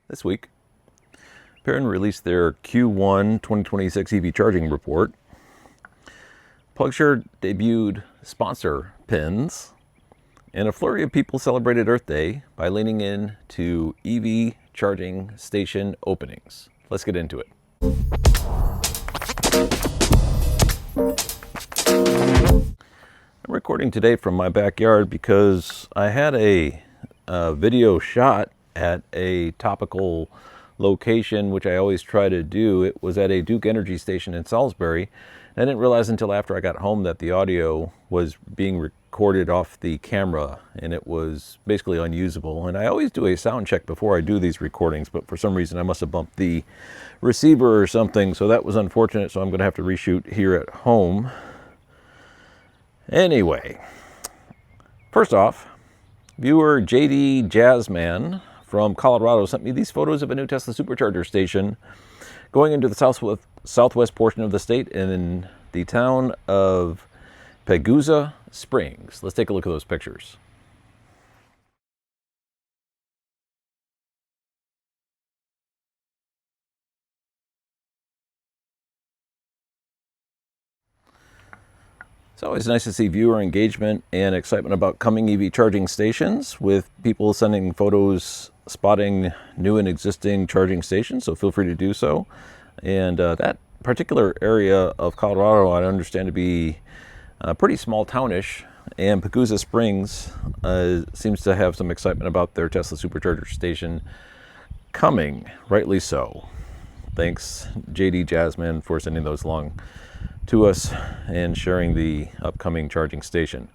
This week, Paren released their Q1 2026 EV charging report. PlugShare debuted sponsor pins, and a flurry of people celebrated Earth Day by leaning in to EV charging station openings. Let's get into it. I'm recording today from my backyard because I had a video shot at a topical location, which I always try to do. It was at a Duke Energy station in Salisbury. I didn't realize until after I got home that the audio was being recorded off the camera and it was basically unusable. And I always do a sound check before I do these recordings, but for some reason I must have bumped the receiver or something, so that was unfortunate. So I'm going to have to reshoot here at home. Anyway, first off, viewer JD Jazzman from Colorado sent me these photos of a new Tesla Supercharger station going into the southwest portion of the state in the town of Pagosa Springs. Let's take a look at those pictures. It's always nice to see viewer engagement and excitement about coming EV charging stations, with people sending photos spotting new and existing charging stations, so feel free to do so. And that particular area of Colorado I understand to be pretty small townish, and Pagosa Springs seems to have some excitement about their Tesla Supercharger station coming, rightly so. Thanks JD Jazzman for sending those along to us and sharing the upcoming charging station.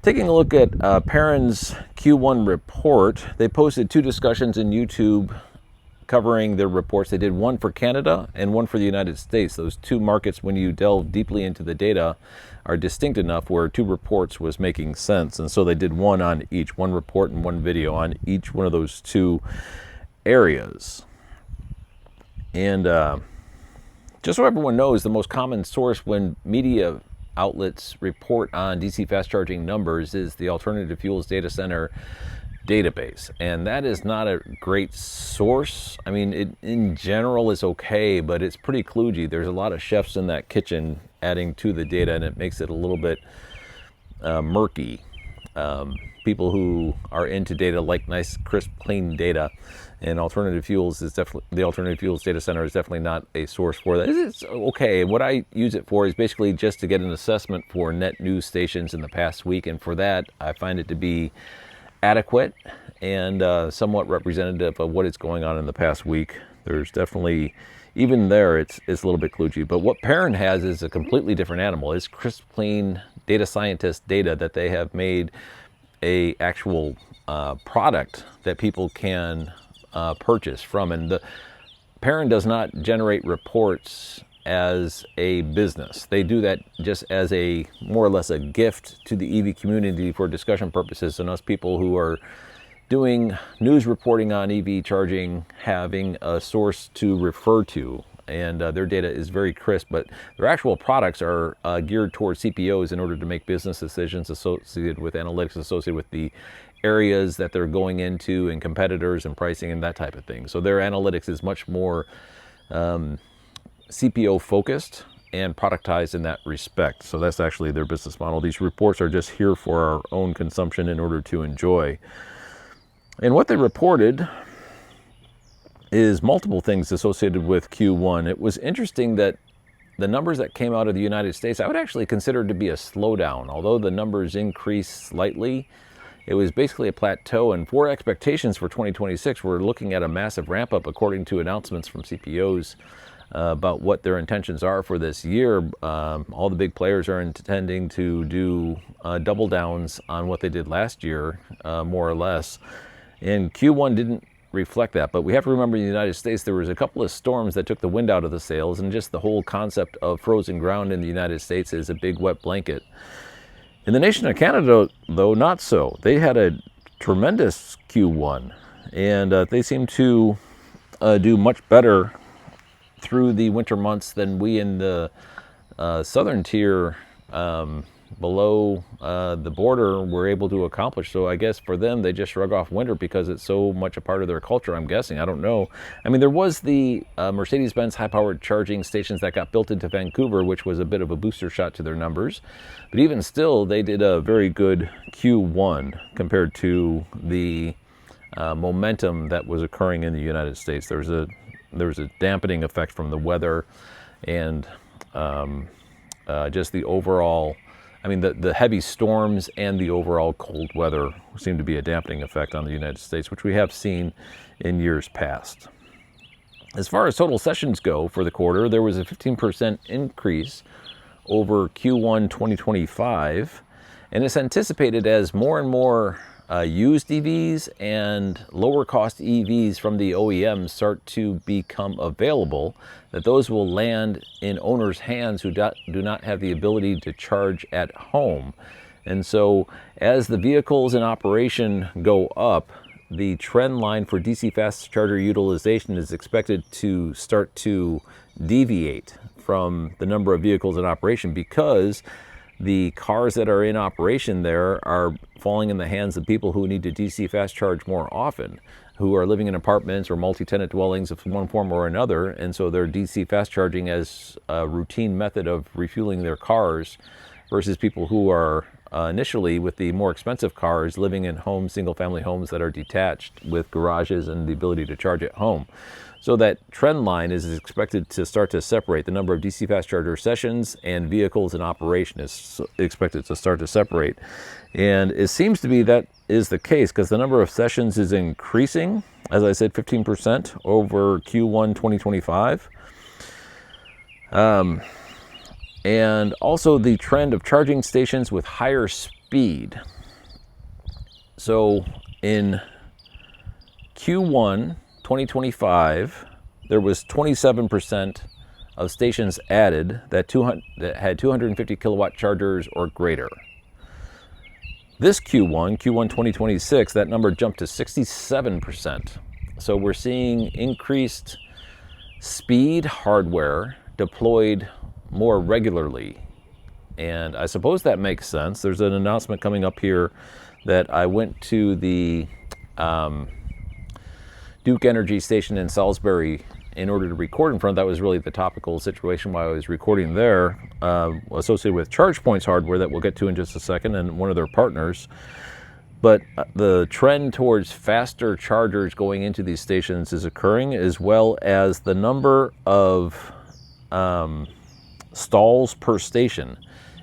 Taking a look at Paren's Q1 report, they posted two discussions in YouTube covering their reports. They did one for Canada and one for the United States. Those two markets, when you delve deeply into the data, are distinct enough where two reports was making sense. And so they did one on each, one report and one video on each one of those two areas. And just so everyone knows, the most common source when media outlets report on DC fast charging numbers is the Alternative Fuels Data Center database. And that is not a great source. I mean, it in general is okay, but it's pretty kludgy. There's a lot of chefs in that kitchen adding to the data, and it makes it a little bit murky. People who are into data like nice, crisp, clean data, and Alternative Fuels is definitely, the Alternative Fuels Data Center is definitely not a source for that. It's okay. What I use it for is basically just to get an assessment for net news stations in the past week, and for that I find it to be adequate and somewhat representative of what is going on in the past week. There's definitely, even there, it's a little bit kludgy. But what Paren has is a completely different animal. It's crisp, clean data scientist data that they have made a actual product that people can purchase from. And the Paren does not generate reports as a business. They do that just as a more or less a gift to the EV community for discussion purposes, and us people who are doing news reporting on EV charging having a source to refer to. And their data is very crisp, but their actual products are geared towards CPOs in order to make business decisions associated with analytics, associated with the areas that they're going into and competitors and pricing and that type of thing. So their analytics is much more CPO focused and productized in that respect. So that's actually their business model. These reports are just here for our own consumption in order to enjoy. And what they reported is multiple things associated with Q1. It was interesting that the numbers that came out of the United States, I would actually consider to be a slowdown. Although the numbers increased slightly, it was basically a plateau, and for expectations for 2026, we're looking at a massive ramp up according to announcements from CPOs about what their intentions are for this year. All the big players are intending to do double downs on what they did last year, more or less. And Q1 didn't reflect that, but we have to remember in the United States there was a couple of storms that took the wind out of the sails, and just the whole concept of frozen ground in the United States is a big wet blanket. In the nation of Canada, though, not so. They had a tremendous Q1, and they seem to do much better through the winter months than we in the southern tier below the border were able to accomplish. So I guess for them, they just shrug off winter because it's so much a part of their culture, I'm guessing. I don't know. I mean, there was the Mercedes-Benz high-powered charging stations that got built into Vancouver, which was a bit of a booster shot to their numbers. But even still, they did a very good Q1 compared to the momentum that was occurring in the United States. There was a dampening effect from the weather and just the overall, I mean, the heavy storms and the overall cold weather seem to be a dampening effect on the United States, which we have seen in years past. As far as total sessions go for the quarter, there was a 15% increase over Q1 2025, and it's anticipated as more and more used EVs and lower cost EVs from the OEMs start to become available, that those will land in owners' hands who do not have the ability to charge at home. And so as the vehicles in operation go up, the trend line for DC fast charger utilization is expected to start to deviate from the number of vehicles in operation, because the cars that are in operation there are falling in the hands of people who need to DC fast charge more often, who are living in apartments or multi-tenant dwellings of one form or another, and so they're DC fast charging as a routine method of refueling their cars, versus people who are initially with the more expensive cars living in homes, single-family homes that are detached with garages and the ability to charge at home. So that trend line is expected to start to separate. The number of DC fast charger sessions and vehicles in operation is expected to start to separate. And it seems to be that is the case, because the number of sessions is increasing, as I said, 15% over Q1 2025. And also the trend of charging stations with higher speed. So in Q1 2025, there was 27% of stations added that had 250 kilowatt chargers or greater. This Q1 2026, that number jumped to 67%. So we're seeing increased speed hardware deployed more regularly. And I suppose that makes sense. There's an announcement coming up here that I went to the Duke Energy station in Salisbury in order to record in front. That was really the topical situation while I was recording there, associated with ChargePoint's hardware that we'll get to in just a second, and one of their partners. But the trend towards faster chargers going into these stations is occurring, as well as the number of stalls per station.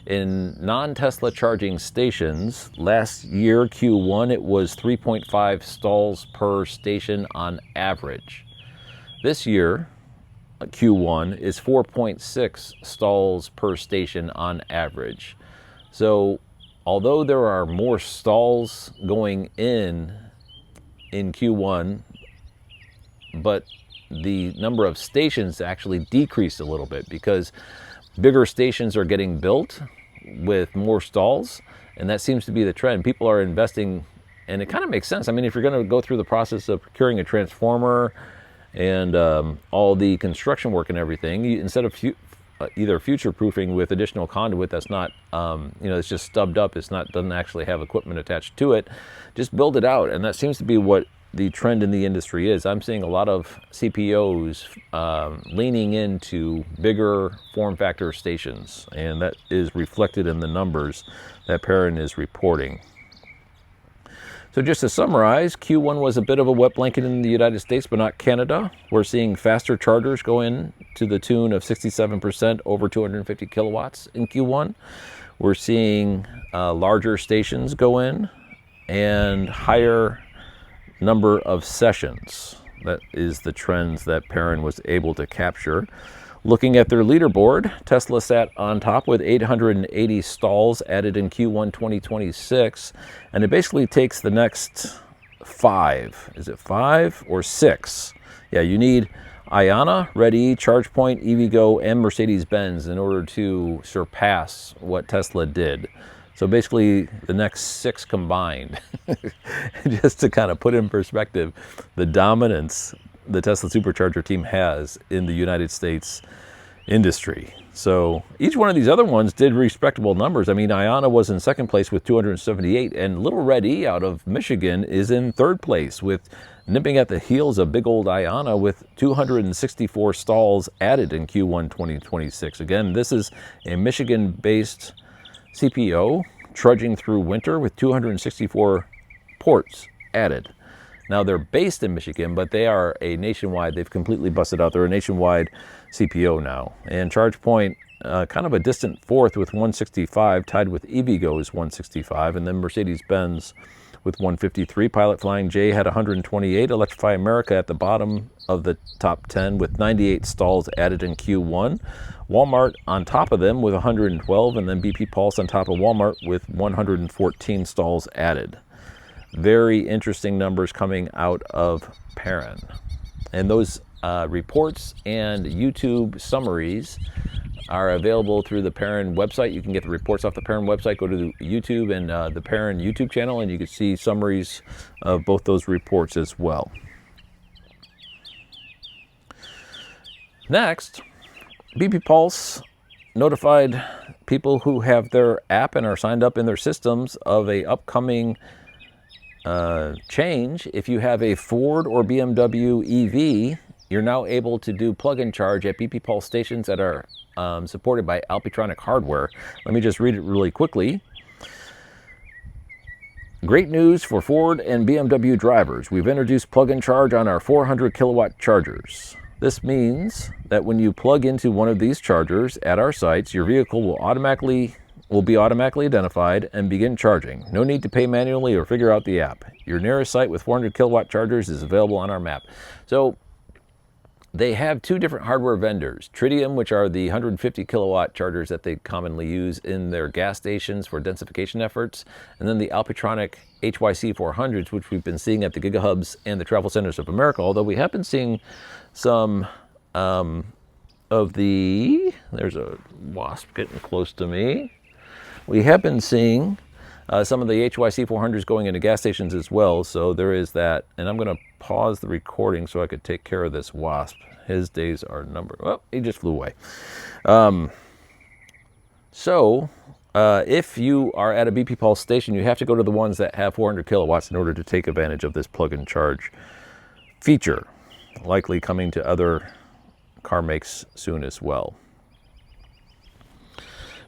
In non-Tesla charging stations, last year, Q1, it was 3.5 stalls per station on average. This year, Q1, is 4.6 stalls per station on average. So, although there are more stalls going in Q1, but the number of stations actually decreased a little bit, because bigger stations are getting built with more stalls, and that seems to be the trend. People are investing, and it kind of makes sense. I mean, if you're going to go through the process of procuring a transformer and all the construction work and everything, instead of either future-proofing with additional conduit that's not, it's just stubbed up, doesn't actually have equipment attached to it, just build it out. And that seems to be what the trend in the industry is. I'm seeing a lot of CPOs leaning into bigger form factor stations, and that is reflected in the numbers that Paren is reporting. So just to summarize, Q1 was a bit of a wet blanket in the United States, but not Canada. We're seeing faster chargers go in to the tune of 67% over 250 kilowatts in Q1. We're seeing larger stations go in and higher number of sessions. That is the trends that Paren was able to capture. Looking at their leaderboard, Tesla sat on top with 880 stalls added in Q1 2026, and it basically takes the next 5. Is it 5 or 6? Yeah, you need Iona, Ready, ChargePoint, EVgo, and Mercedes-Benz in order to surpass what Tesla did. So basically the next 6 combined. Just to kind of put in perspective the dominance the Tesla Supercharger team has in the United States industry. So each one of these other ones did respectable numbers. I mean, Iona was in second place with 278, and Little Red E out of Michigan is in third place with nipping at the heels of big old Iona with 264 stalls added in Q1 2026. Again, this is a Michigan-based CPO trudging through winter with 264 ports added. Now, they're based in Michigan, but they are a nationwide, they've completely busted out. They're a nationwide CPO now. And ChargePoint, kind of a distant fourth with 165, tied with EVgo's 165, and then Mercedes-Benz with 153. Pilot Flying J had 128. Electrify America at the bottom of the top 10 with 98 stalls added in Q1. Walmart on top of them with 112, and then BP Pulse on top of Walmart with 114 stalls added. Very interesting numbers coming out of Paren. And those reports and YouTube summaries are available through the Paren website. You can get the reports off the Paren website. Go to YouTube and the Paren YouTube channel, and you can see summaries of both those reports as well. Next, BP Pulse notified people who have their app and are signed up in their systems of a upcoming change. If you have a Ford or BMW EV, you're now able to do plug-in charge at BP Pulse stations that are supported by Alpitronic hardware. Let me just read it really quickly. Great news for Ford and BMW drivers. We've introduced plug-in charge on our 400 kilowatt chargers. This means that when you plug into one of these chargers at our sites, your vehicle will be automatically identified and begin charging. No need to pay manually or figure out the app. Your nearest site with 400 kilowatt chargers is available on our map. So they have two different hardware vendors, Tritium, which are the 150 kilowatt chargers that they commonly use in their gas stations for densification efforts, and then the Alpitronic HYC 400s, which we've been seeing at the GigaHubs and the Travel Centers of America, although we have been seeing some of the, there's a wasp getting close to me. We have been seeing some of the HYC 400s going into gas stations as well, so there is that. And I'm going to pause the recording so I could take care of this wasp. His days are numbered. Well, he just flew away. If you are at a BP Pulse station, you have to go to the ones that have 400 kilowatts in order to take advantage of this plug-in charge feature, likely coming to other car makes soon as well.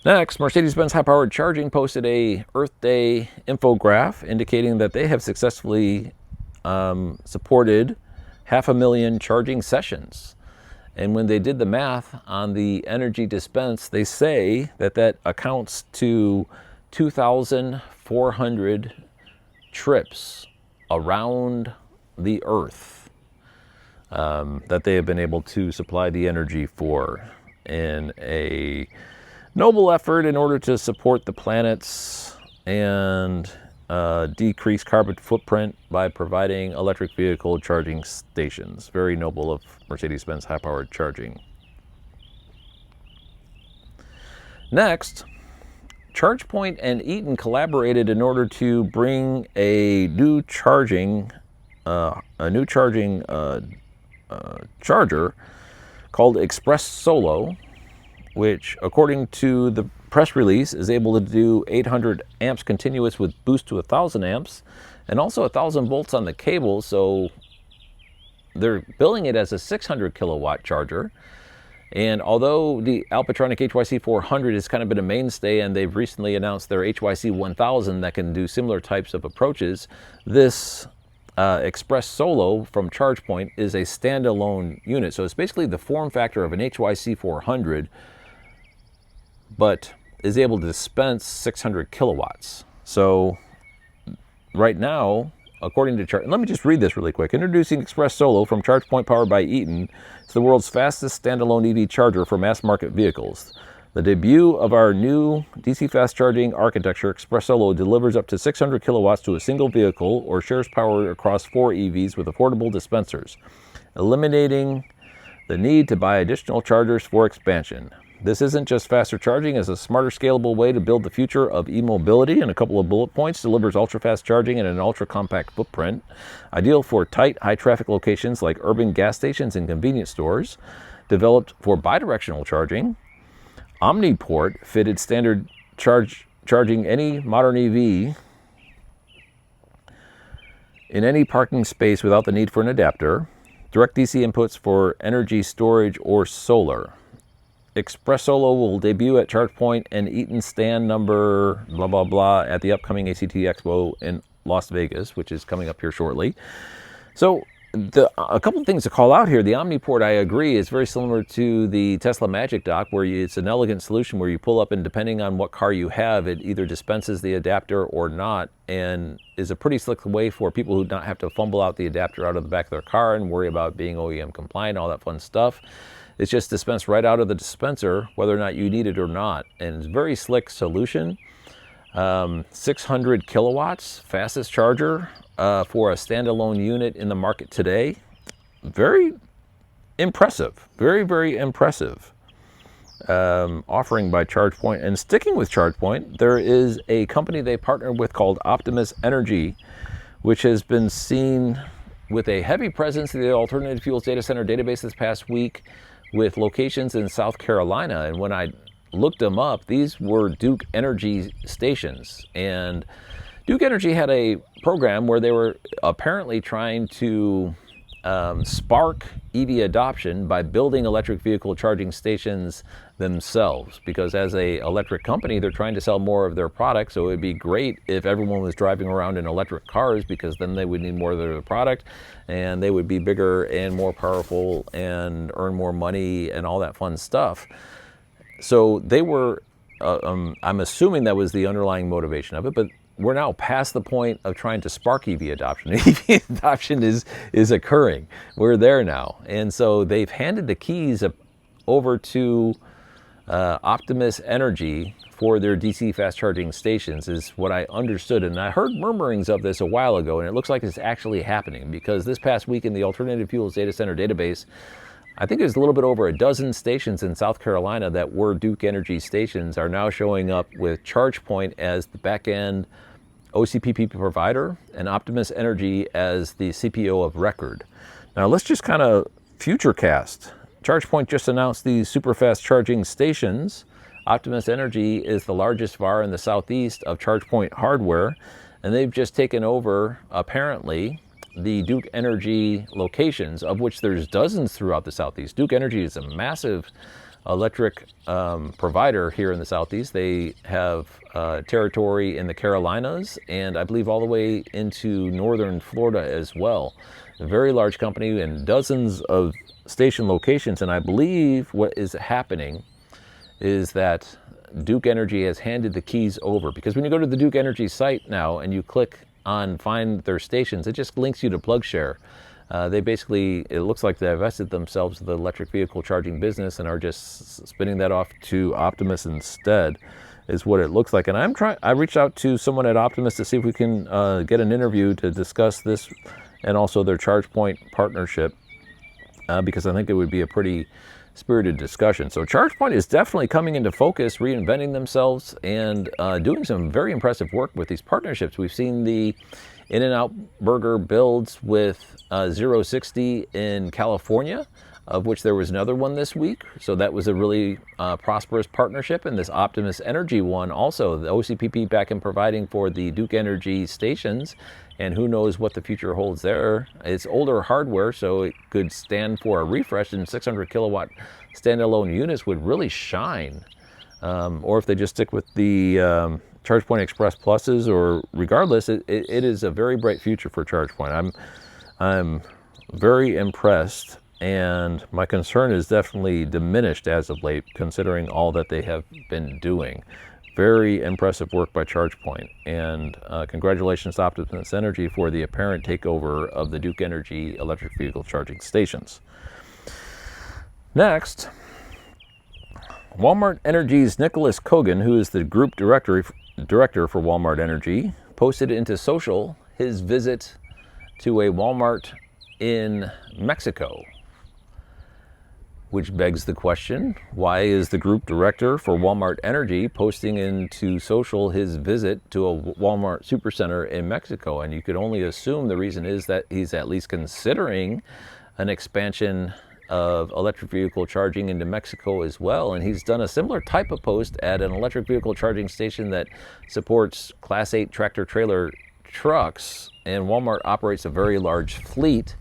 Next, Mercedes-Benz high-powered charging posted a Earth Day infograph indicating that they have successfully supported 500,000 charging sessions. And when they did the math on the energy dispense, they say that that accounts to 2,400 trips around the Earth that they have been able to supply the energy for in a noble effort in order to support the planets and decrease carbon footprint by providing electric vehicle charging stations. Very noble of Mercedes-Benz high-powered charging. Next, ChargePoint and Eaton collaborated in order to bring a new charging charger called Express Solo, which, according to the press release, is able to do 800 amps continuous with boost to 1,000 amps, and also 1,000 volts on the cable. So they're billing it as a 600 kilowatt charger. And although the Alpitronic HYC 400 has kind of been a mainstay, and they've recently announced their HYC 1000 that can do similar types of approaches, this Express Solo from ChargePoint is a standalone unit. So it's basically the form factor of an HYC 400, but is able to dispense 600 kilowatts. So right now, according to let me just read this really quick. Introducing Express Solo from ChargePoint powered by Eaton. It's the world's fastest standalone EV charger for mass market vehicles. The debut of our new DC fast charging architecture, Express Solo, delivers up to 600 kilowatts to a single vehicle or shares power across 4 EVs with affordable dispensers, eliminating the need to buy additional chargers for expansion. This isn't just faster charging, it's a smarter, scalable way to build the future of e-mobility. And a couple of bullet points: delivers ultra-fast charging in an ultra-compact footprint, ideal for tight, high-traffic locations like urban gas stations and convenience stores. developed for bidirectional charging. Omniport fitted standard charging any modern EV in any parking space without the need for an adapter. Direct DC inputs for energy storage or solar. Express Solo will debut at ChargePoint and Eaton stand number blah blah blah at the upcoming ACT Expo in Las Vegas, which is coming up here shortly. So a couple of things to call out here. The Omniport, I agree, is very similar to the Tesla Magic Dock, where it's an elegant solution where you pull up and depending on what car you have, it either dispenses the adapter or not, and is a pretty slick way for people who don't have to fumble out the adapter out of the back of their car and worry about being OEM compliant, all that fun stuff. It's just dispensed right out of the dispenser, whether or not you need it or not. And it's a very slick solution. 600 kilowatts, fastest charger for a standalone unit in the market today. Very impressive, very, very impressive offering by ChargePoint. And sticking with ChargePoint, there is a company they partnered with called Optimus Energy, which has been seen with a heavy presence in the alternative fuels data center database this past week, with locations in South Carolina. And when I looked them up, these were Duke Energy stations. And Duke Energy had a program where they were apparently trying to spark EV adoption by building electric vehicle charging stations themselves. Because as an electric company, they're trying to sell more of their products. So it would be great if everyone was driving around in electric cars, because then they would need more of their product and they would be bigger and more powerful and earn more money and all that fun stuff. So they were, I'm assuming that was the underlying motivation of it, but we're now past the point of trying to spark EV adoption. EV adoption is occurring. We're there now. And so they've handed the keys over to Optimus Energy for their DC fast charging stations, is what I understood. And I heard murmurings of this a while ago, and it looks like it's actually happening, because this past week in the Alternative Fuels Data Center database, I think there's a little bit over a dozen stations in South Carolina that were Duke Energy stations are now showing up with ChargePoint as the back-end OCPP provider and Optimus Energy as the CPO of record. Now let's just kind of futurecast. ChargePoint just announced these super fast charging stations. Optimus Energy is the largest VAR in the Southeast of ChargePoint hardware, and they've just taken over, apparently, the Duke Energy locations, of which there's dozens throughout the Southeast. Duke Energy is a massive electric provider here in the Southeast. They have territory in the Carolinas, and I believe all the way into northern Florida as well. A very large company and dozens of station locations. And I believe what is happening is that Duke Energy has handed the keys over, because when you go to the Duke Energy site now and you click on find their stations, it just links you to PlugShare. They basically, it looks like they divested themselves of the electric vehicle charging business and are just spinning that off to Optimus instead, is what it looks like. And I reached out to someone at Optimus to see if we can get an interview to discuss this and also their ChargePoint partnership, because I think it would be a pretty spirited discussion. So ChargePoint is definitely coming into focus, reinventing themselves, and doing some very impressive work with these partnerships. We've seen the In-N-Out Burger builds with 060 in California, of which there was another one this week. So that was a really prosperous partnership. And this Optimus Energy one also, the OCPP back in providing for the Duke Energy stations. And who knows what the future holds there. It's older hardware, so it could stand for a refresh, and 600 kilowatt standalone units would really shine. Or if they just stick with the ChargePoint Express Pluses, or regardless, it is a very bright future for ChargePoint. I'm very impressed, and my concern is definitely diminished as of late, considering all that they have been doing. Very impressive work by ChargePoint, and congratulations to Optimus Energy for the apparent takeover of the Duke Energy electric vehicle charging stations. Next, Walmart Energy's Nicholas Kogan, who is the group director for Walmart Energy, posted into social his visit to a Walmart in Mexico. Which begs the question, why is the group director for Walmart Energy posting into social his visit to a Walmart supercenter in Mexico? And you could only assume the reason is that he's at least considering an expansion of electric vehicle charging into Mexico as well. And he's done a similar type of post at an electric vehicle charging station that supports Class 8 tractor trailer trucks. And Walmart operates a very large fleet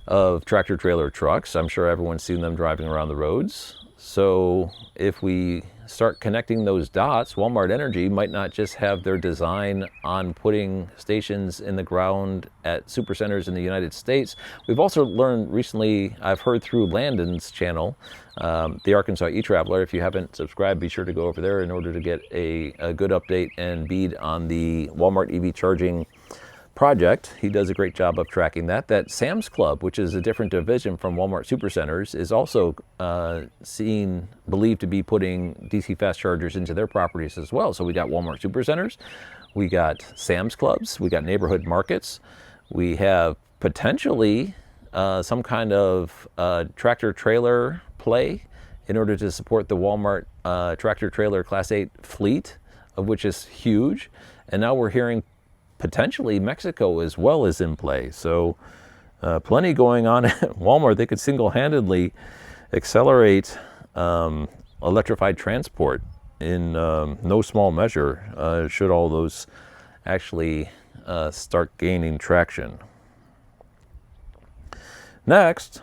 of tractor trailer trucks. I'm sure everyone's seen them driving around the roads. So if we start connecting those dots, Walmart Energy might not just have their design on putting stations in the ground at supercenters in the United States. We've also learned recently, I've heard through Landon's channel, the Arkansas E-Traveler. If you haven't subscribed, be sure to go over there in order to get a good update and bead on the Walmart EV charging project. He does a great job of tracking that. That Sam's Club, which is a different division from Walmart Supercenters, is also believed to be putting DC fast chargers into their properties as well. So we got Walmart Supercenters, we got Sam's Clubs, we got neighborhood markets, we have potentially some kind of tractor trailer play in order to support the Walmart tractor trailer Class 8 fleet, of which is huge. And now we're hearing potentially Mexico as well is in play. So plenty going on at Walmart. They could single-handedly accelerate electrified transport in no small measure, should all those actually start gaining traction. Next,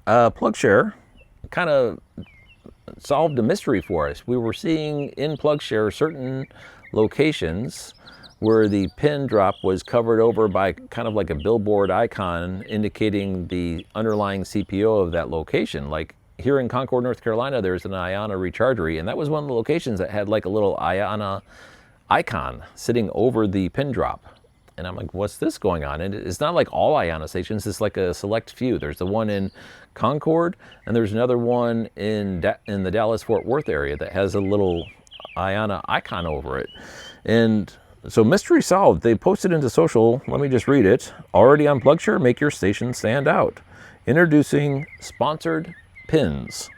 PlugShare kind of solved a mystery for us. We were seeing in PlugShare certain locations where the pin drop was covered over by kind of like a billboard icon indicating the underlying CPO of that location. Like here in Concord, North Carolina, there's an Iona rechargery, and that was one of the locations that had like a little Iona icon sitting over the pin drop. And I'm like, what's this going on? And it's not like all Iona stations, it's like a select few. There's the one in Concord, and there's another one in the Dallas-Fort Worth area that has a little Iona icon over it. And so mystery solved. They posted into social, let me just read it. Already on PlugShare, make your station stand out. Introducing Sponsored Pins,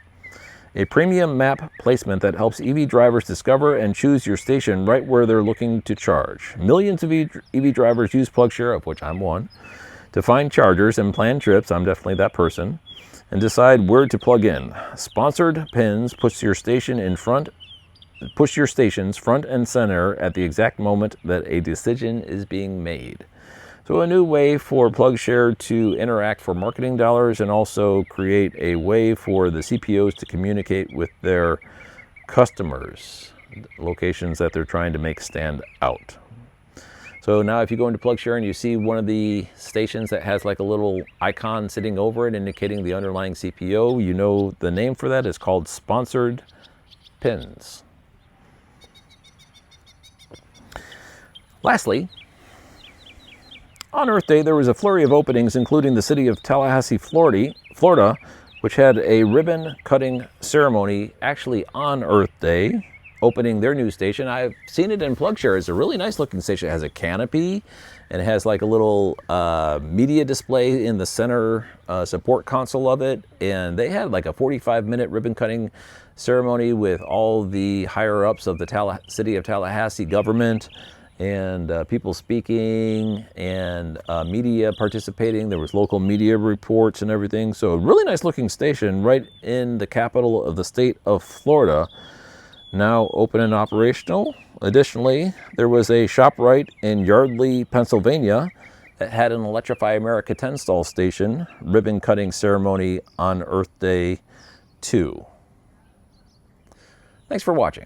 a premium map placement that helps EV drivers discover and choose your station right where they're looking to charge. Millions of EV drivers use PlugShare, of which I'm one, to find chargers and plan trips, I'm definitely that person, and decide where to plug in. Sponsored Pins push your stations front and center at the exact moment that a decision is being made. So a new way for PlugShare to interact for marketing dollars, and also create a way for the CPOs to communicate with their customers, locations that they're trying to make stand out. So now if you go into PlugShare and you see one of the stations that has like a little icon sitting over it indicating the underlying CPO, you know the name for that is called Sponsored Pins. Lastly, on Earth Day, there was a flurry of openings, including the city of Tallahassee, Florida, which had a ribbon-cutting ceremony actually on Earth Day, opening their new station. I've seen it in PlugShare. It's a really nice-looking station. It has a canopy, and it has like a little media display in the center support console of it. And they had like a 45-minute ribbon-cutting ceremony with all the higher-ups of the city of Tallahassee government, and people speaking, and media participating. There was local media reports and everything. So a really nice looking station right in the capital of the state of Florida, now open and operational. Additionally, there was a ShopRite in Yardley, Pennsylvania that had an Electrify America 10 stall station ribbon cutting ceremony on Earth Day 2. Thanks for watching.